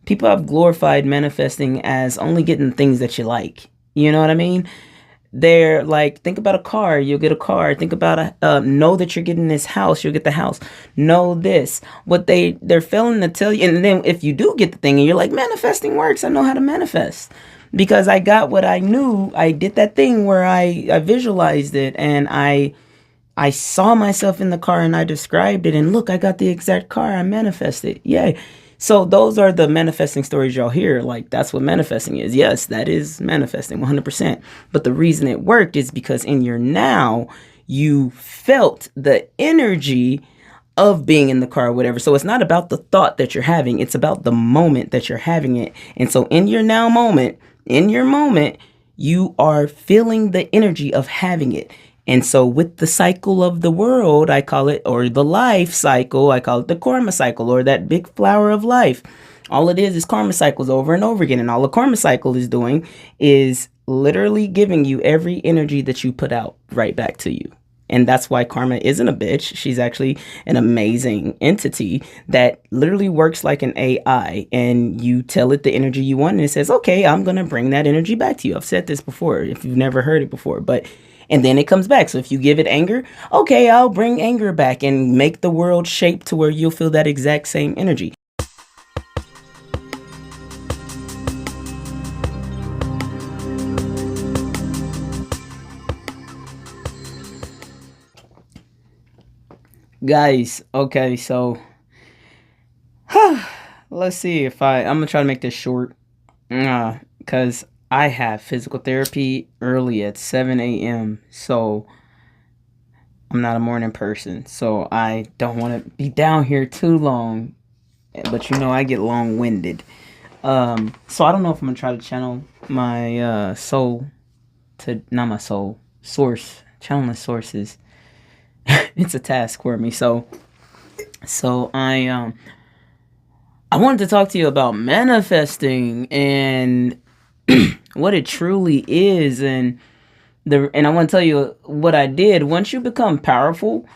people have glorified manifesting as only getting things that you like. You know what I mean? They're like, think about a car, you'll get a car. Think about know that you're getting this house, you'll get the house. Know this. What they're failing to tell you. And then if you do get the thing and you're like, manifesting works, I know how to manifest because I got what I knew. I did that thing where I visualized it, and I saw myself in the car and I described it, and look, I got the exact car. I manifested. Yay. So those are the manifesting stories y'all hear. Like, that's what manifesting is. Yes, that is manifesting 100%. But the reason it worked is because in your now, you felt the energy of being in the car or whatever. So it's not about the thought that you're having. It's about the moment that you're having it. And so in your now moment, in your moment, you are feeling the energy of having it. And so with the cycle of the world, I call it, or the life cycle, I call it the karma cycle, or that big flower of life. All it is karma cycles over and over again. And all the karma cycle is doing is literally giving you every energy that you put out right back to you. And that's why karma isn't a bitch. She's actually an amazing entity that literally works like an AI. And you tell it the energy you want, and it says, okay, I'm going to bring that energy back to you. I've said this before if you've never heard it before, and then it comes back. So if you give it anger, okay, I'll bring anger back and make the world shape to where you'll feel that exact same energy. Guys, okay, so let's see if I'm gonna try to make this short, because I have physical therapy early at 7 a.m. So I'm not a morning person, so I don't want to be down here too long. But you know, I get long-winded. So I don't know if I'm gonna try to channel my soul to, not my soul, source, channeling sources. It's a task for me. So I wanted to talk to you about manifesting and what it truly is, and I want to tell you what I did. Once you become powerful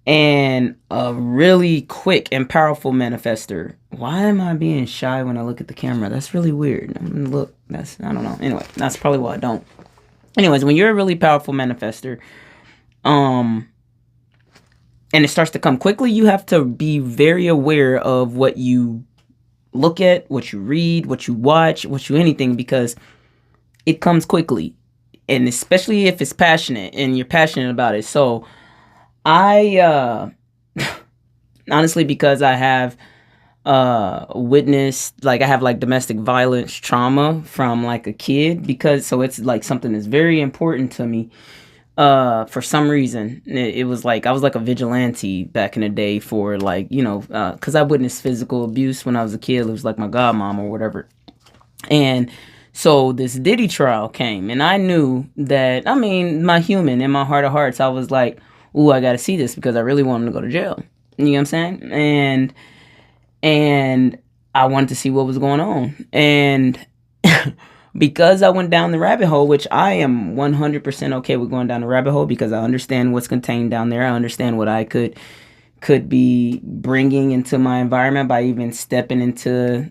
and a really quick and powerful manifester. Why am I being shy when I look at the camera? That's really weird. Look, I don't know. Anyway, that's probably why I don't. Anyways, when you're a really powerful manifester, and it starts to come quickly, you have to be very aware of what you look at, what you read, what you watch, what you anything, because it comes quickly. And especially if it's passionate and you're passionate about it. So I honestly, because I have witnessed, like, I have like domestic violence trauma from like a kid, because so it's like something that's very important to me. For some reason, it was like I was like a vigilante back in the day for, like, you know, because I witnessed physical abuse when I was a kid. It was like my godmom or whatever. And so this Diddy trial came, and I knew that, I mean, my human, in my heart of hearts, I was like, ooh, I got to see this because I really want him to go to jail. You know what I'm saying? And I wanted to see what was going on. And because I went down the rabbit hole, which I am 100% okay with going down the rabbit hole, because I understand what's contained down there. I understand what I could be bringing into my environment by even stepping into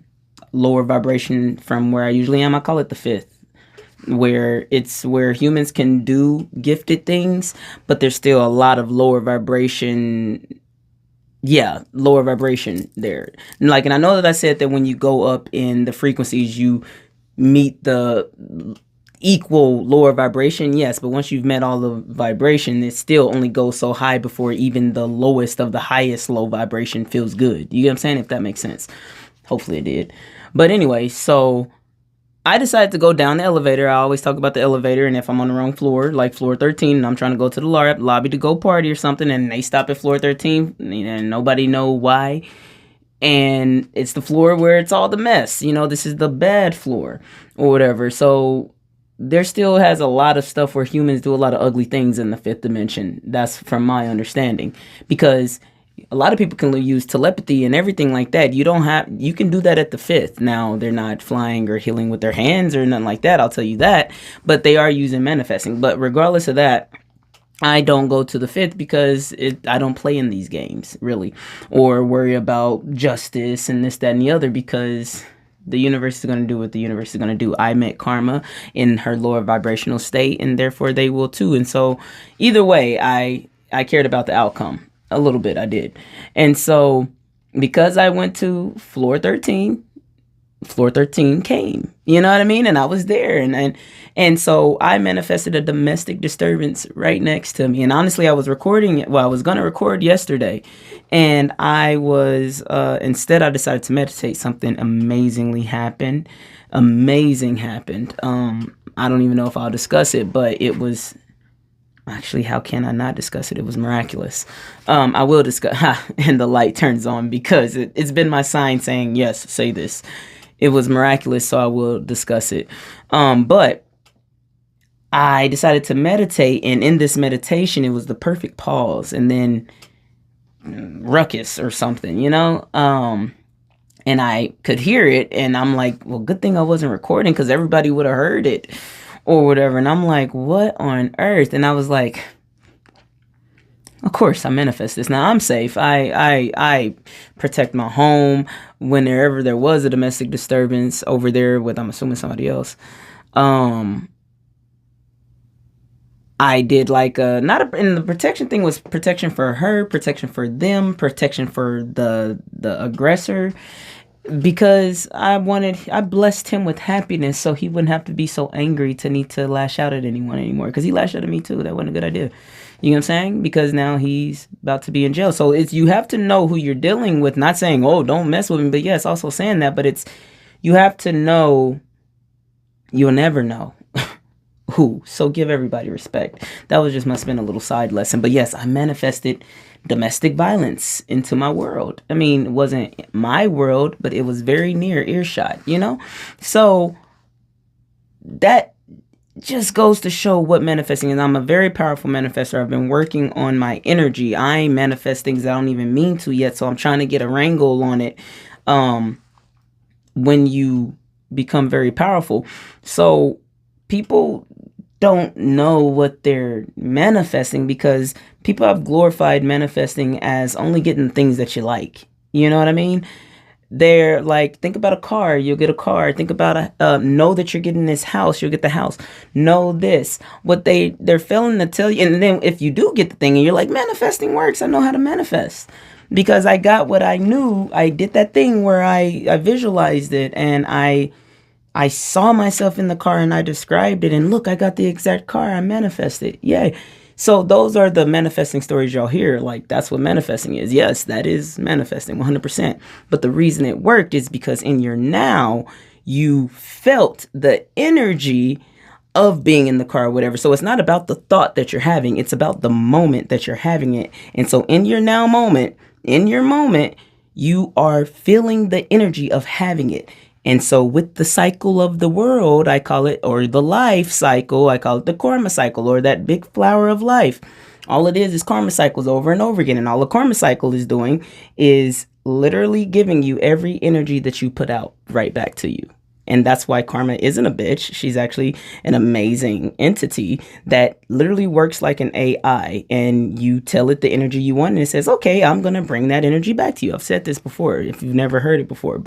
lower vibration from where I usually am. I call it the fifth, where it's where humans can do gifted things, but there's still a lot of lower vibration. Yeah, lower vibration there. Like, and I know that I said that when you go up in the frequencies, you meet the equal lower vibration. Yes, but once you've met all the vibration, it still only goes so high before even the lowest of the highest low vibration feels good. You get what I'm saying? If that makes sense. Hopefully it did. But anyway, so I decided to go down the elevator. I always talk about the elevator, and if I'm on the wrong floor, like floor 13, and I'm trying to go to the lobby to go party or something, and they stop at floor 13, and nobody know why, and it's the floor where it's all the mess, you know, this is the bad floor or whatever. So there still has a lot of stuff where humans do a lot of ugly things in the fifth dimension. That's from my understanding, because a lot of people can use telepathy and everything like that. You can do that at the fifth. Now, they're not flying or healing with their hands or nothing like that, I'll tell you that, but they are using manifesting. But regardless of that, I don't go to the fifth because I don't play in these games, really, or worry about justice and this, that, and the other, because The universe is going to do what the universe is going to do. I met karma in her lower vibrational state, and therefore they will too. And so either way, I cared about the outcome a little bit. I did. And so because I went to floor 13, floor 13 came, you know what I mean? And I was there, and so I manifested a domestic disturbance right next to me. And honestly, I was recording it. Well, I was going to record yesterday, and I was instead I decided to meditate. Something amazing happened. I don't even know if I'll discuss it, but it was actually, how can I not discuss it? It was miraculous. I will discuss, and the light turns on because it's been my sign saying, yes, say this. It was miraculous, so I will discuss it. But I decided to meditate, and in this meditation, it was the perfect pause, and then ruckus or something, you know? And I could hear it, and I'm like, well, good thing I wasn't recording, because everybody would have heard it or whatever. And I'm like, what on earth? And I was like, of course, I manifest this. Now I'm safe. I protect my home whenever there was a domestic disturbance over there with, I'm assuming, somebody else. I did like and the protection thing was protection for her, protection for them, protection for the aggressor, because I blessed him with happiness so he wouldn't have to be so angry to need to lash out at anyone anymore, because he lashed out at me too. That wasn't a good idea. You know what I'm saying? Because now he's about to be in jail. So you have to know who you're dealing with, not saying, oh, don't mess with me. But yes, also saying that, but you have to know, you'll never know who. So give everybody respect. That was just must have been a little side lesson. But yes, I manifested domestic violence into my world. I mean, it wasn't my world, but it was very near earshot, you know? So that just goes to show what manifesting is. I'm a very powerful manifestor. I've been working on my energy. I manifest things I don't even mean to yet, so I'm trying to get a wrangle on it when you become very powerful. So people don't know what they're manifesting, because people have glorified manifesting as only getting things that you like. You know what I mean? They're like, think about a car, you'll get a car. Think about know that you're getting this house, you'll get the house. Know this. What they're failing to tell you. And then if you do get the thing and you're like, manifesting works, I know how to manifest, because I got what I knew. I did that thing where I visualized it, and I saw myself in the car, and I described it, and look, I got the exact car. I manifested. Yay. So those are the manifesting stories y'all hear. Like, that's what manifesting is. Yes, that is manifesting 100%. But the reason it worked is because in your now, you felt the energy of being in the car or whatever. So it's not about the thought that you're having. It's about the moment that you're having it. And so in your now moment, in your moment, you are feeling the energy of having it. And so with the cycle of the world, I call it, or the life cycle, I call it the karma cycle, or that big flower of life. All it is karma cycles over and over again. And all the karma cycle is doing is literally giving you every energy that you put out right back to you. And that's why karma isn't a bitch. She's actually an amazing entity that literally works like an AI. And you tell it the energy you want, and it says, okay, I'm going to bring that energy back to you. I've said this before, if you've never heard it before,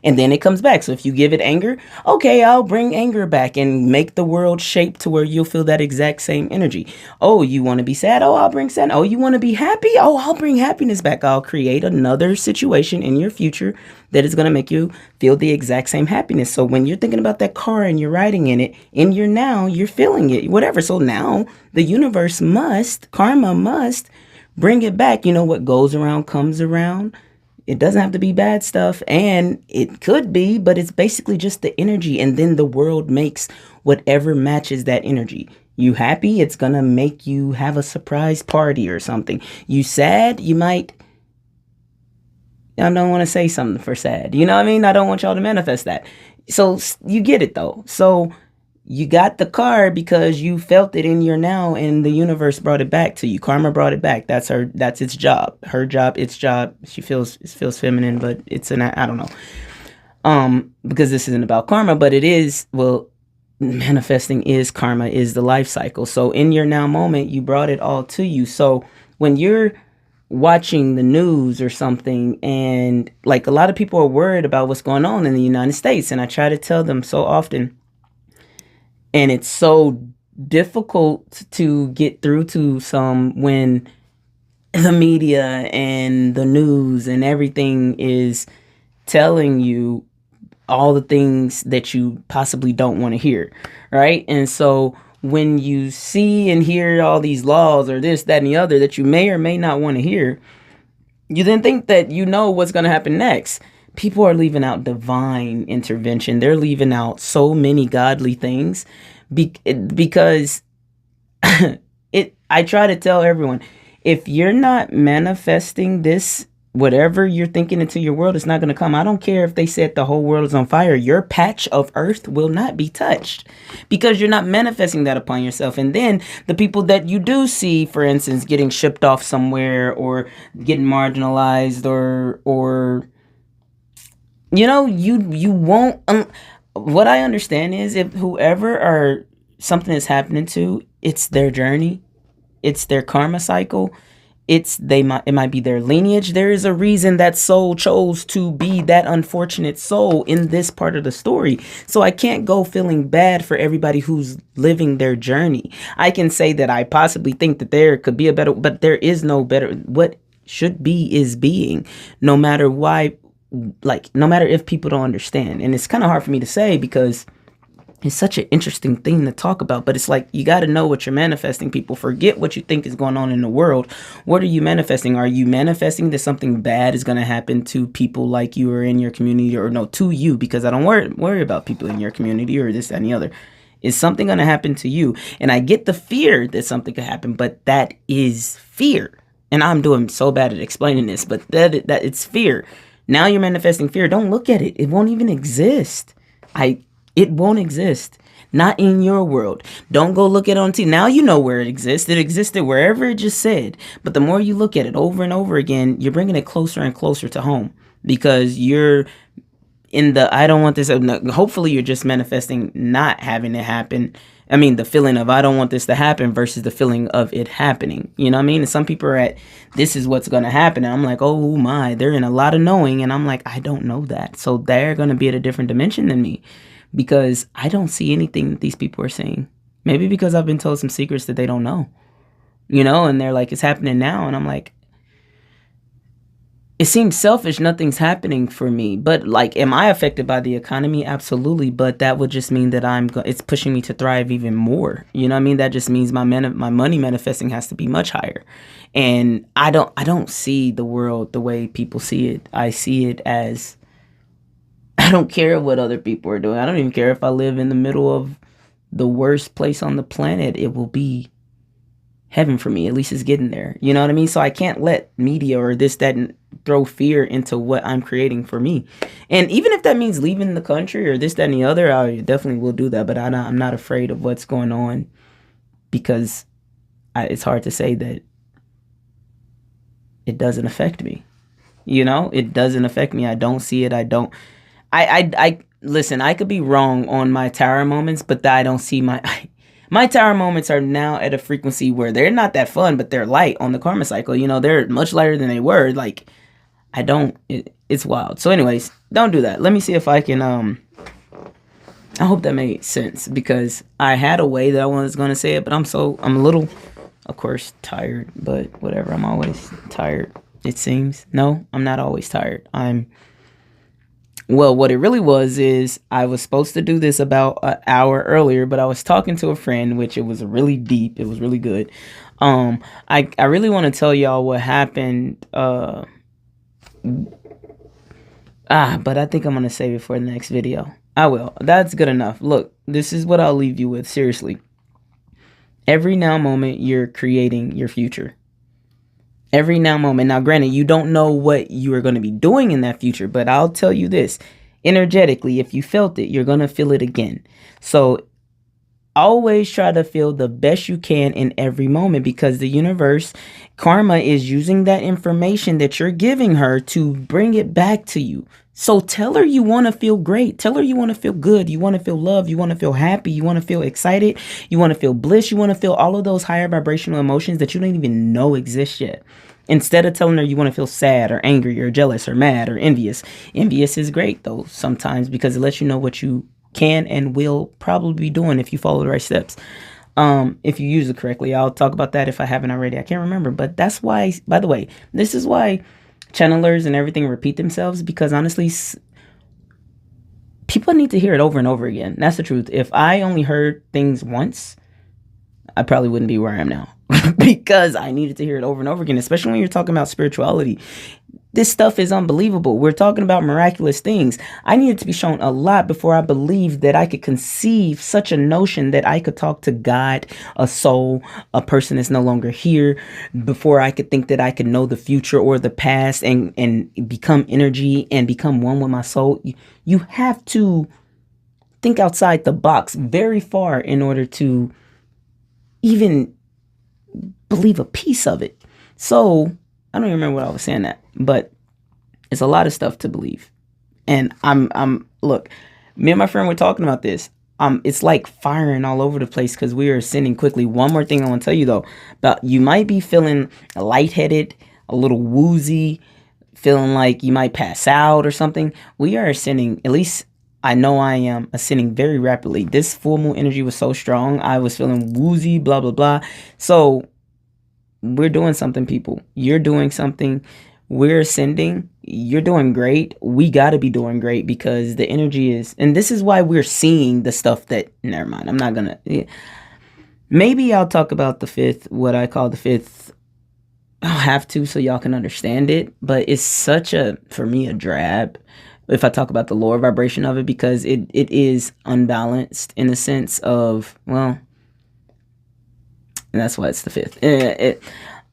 and then it comes back. So if you give it anger, okay, I'll bring anger back and make the world shape to where you'll feel that exact same energy. Oh, you want to be sad? Oh, I'll bring sad. Oh, you want to be happy? Oh, I'll bring happiness back. I'll create another situation in your future that is going to make you feel the exact same happiness. So when you're thinking about that car and you're riding in it, in your now, you're feeling it, whatever. So now the universe karma must bring it back. You know, what goes around comes around. It doesn't have to be bad stuff, and it could be, but it's basically just the energy. And then the world makes whatever matches that energy. You happy? It's going to make you have a surprise party or something. You sad? You might, I don't want to say something for sad. You know what I mean? I don't want y'all to manifest that. So you get it though. So you got the car because you felt it in your now, and the universe brought it back to you. Karma brought it back. That's its job. Her job, its job. It feels feminine, but it's I don't know. Because this isn't about karma, but it is, well, manifesting is karma, is the life cycle. So in your now moment, you brought it all to you. So when you're watching the news or something, and like a lot of people are worried about what's going on in the United States, and I try to tell them so often, and it's so difficult to get through to some when the media and the news and everything is telling you all the things that you possibly don't want to hear, right? And so when you see and hear all these laws or this, that, and the other that you may or may not want to hear, you then think that you know what's going to happen next. People are leaving out divine intervention. They're leaving out so many godly things because I try to tell everyone, if you're not manifesting this, whatever you're thinking into your world, it's not going to come. I don't care if they said the whole world is on fire. Your patch of earth will not be touched because you're not manifesting that upon yourself. And then the people that you do see, for instance, getting shipped off somewhere or getting marginalized or you won't. What I understand is if whoever or something is happening to, it's their journey. It's their karma cycle. It might be their lineage. There is a reason that soul chose to be that unfortunate soul in this part of the story. So I can't go feeling bad for everybody who's living their journey. I can say that I possibly think that there could be a better, but there is no better. What should be is being, no matter why, no matter if people don't understand. And it's kind of hard for me to say because it's such an interesting thing to talk about, but it's like, you got to know what you're manifesting. People forget what you think is going on in the world. What are you manifesting? Are you manifesting that something bad is going to happen to people like you or in your community, or no, to you? Because I don't worry about people in your community or this, that, and the other. Is something going to happen to you? And I get the fear that something could happen, but that is fear. And I'm doing so bad at explaining this, but that it's fear. Now you're manifesting fear. Don't look at it. It won't even exist. It won't exist. Not in your world. Don't go look at it on TV. Now you know where it exists. It existed wherever it just said. But the more you look at it over and over again, you're bringing it closer and closer to home. Because you're in the, I don't want this. Hopefully you're just manifesting not having it happen. I mean, the feeling of I don't want this to happen versus the feeling of it happening. You know what I mean? And some people are at, this is what's going to happen. And I'm like, oh my, they're in a lot of knowing. And I'm like, I don't know that. So they're going to be at a different dimension than me. Because I don't see anything that these people are saying. Maybe because I've been told some secrets that they don't know. And they're like, it's happening now. And I'm like, it seems selfish. Nothing's happening for me. But like, am I affected by the economy? Absolutely. But that would just mean that it's pushing me to thrive even more. You know what I mean? That just means my money manifesting has to be much higher. And I don't see the world the way people see it. I see it as, I don't care what other people are doing. I don't even care if I live in the middle of the worst place on the planet. It will be heaven for me. At least it's getting there. You know what I mean? So I can't let media or this, that, and throw fear into what I'm creating for me. And even if that means leaving the country or this, that, and the other, I definitely will do that. But I'm not afraid of what's going on because it's hard to say that it doesn't affect me. It doesn't affect me. I don't see it. I listen, I could be wrong on my tower moments, but I don't see my tower moments are now at a frequency where they're not that fun, but they're light on the karma cycle. They're much lighter than they were. Like, it's wild. So anyways, don't do that. Let me see if I can, I hope that made sense because I had a way that I was going to say it, but I'm a little, of course, tired, but whatever. I'm always tired, it seems. No, I'm not always tired. Well, what it really was is I was supposed to do this about an hour earlier, but I was talking to a friend, which it was really deep. It was really good. I really want to tell y'all what happened. But I think I'm going to save it for the next video. I will. That's good enough. Look, this is what I'll leave you with. Seriously. Every now moment, you're creating your future. Every now moment. Now, granted, you don't know what you are going to be doing in that future, but I'll tell you this. Energetically, if you felt it, you're going to feel it again. So always try to feel the best you can in every moment because the universe, karma, is using that information that you're giving her to bring it back to you. So tell her you want to feel great. Tell her you want to feel good. You want to feel love. You want to feel happy. You want to feel excited. You want to feel bliss. You want to feel all of those higher vibrational emotions that you don't even know exist yet. Instead of telling her you want to feel sad or angry or jealous or mad or envious. Envious is great though sometimes because it lets you know what you can and will probably be doing if you follow the right steps. If you use it correctly. I'll talk about that if I haven't already. I can't remember, but that's why, by the way, this is why channelers and everything repeat themselves, because honestly, people need to hear it over and over again. That's the truth. If I only heard things once, I probably wouldn't be where I am now because I needed to hear it over and over again, especially when you're talking about spirituality. This stuff is unbelievable. We're talking about miraculous things. I needed to be shown a lot before I believed that I could conceive such a notion that I could talk to God, a soul, a person that's no longer here, before I could think that I could know the future or the past and become energy and become one with my soul. You have to think outside the box very far in order to even believe a piece of it. So I don't even remember what I was saying at, but it's a lot of stuff to believe. And look, me and my friend were talking about this. It's like firing all over the place because we are ascending quickly. One more thing I want to tell you though, about you might be feeling lightheaded, a little woozy, feeling like you might pass out or something. We are ascending, at least I know I am ascending very rapidly. This full moon energy was so strong. I was feeling woozy, blah, blah, blah. So we're doing something, people. You're doing something. We're ascending. You're doing great. We got to be doing great because the energy is, and this is why we're seeing the stuff that, never mind. I'm not going to, maybe I'll talk about the fifth, what I call the fifth. I'll have to so y'all can understand it. But it's such a, for me, a drab if I talk about the lower vibration of it, because it is unbalanced in the sense of, well, and that's why it's the fifth.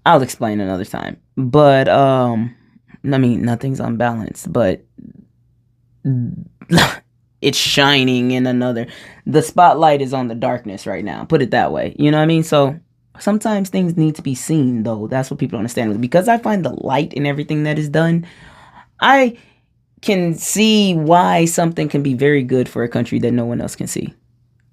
I'll explain another time. But I mean, nothing's unbalanced, but it's shining in another. The spotlight is on the darkness right now. Put it that way. You know what I mean? So sometimes things need to be seen, though. That's what people don't understand. Because I find the light in everything that is done, I can see why something can be very good for a country that no one else can see.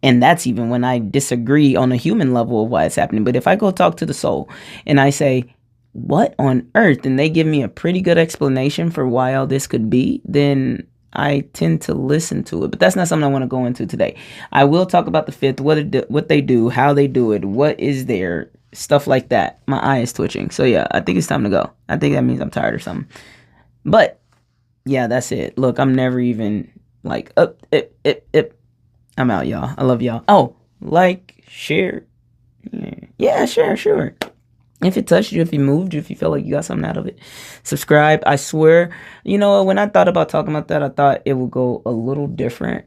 And that's even when I disagree on a human level of why it's happening. But if I go talk to the soul and I say, what on earth? And they give me a pretty good explanation for why all this could be, then I tend to listen to it. But that's not something I want to go into today. I will talk about the fifth, what they do, how they do it, what is there, stuff like that. My eye is twitching. So yeah, I think it's time to go. I think that means I'm tired or something. But yeah, that's it. Look, I'm never even like, I'm out, y'all. I love y'all. Oh, like, share. Yeah, sure. If it touched you, if it moved you, if you felt like you got something out of it, subscribe. I swear, you know, when I thought about talking about that, I thought it would go a little different.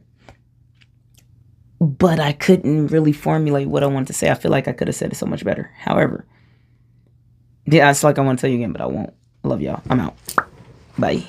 But I couldn't really formulate what I wanted to say. I feel like I could have said it so much better. However, yeah, it's like I want to tell you again, but I won't. I love y'all. I'm out. Bye.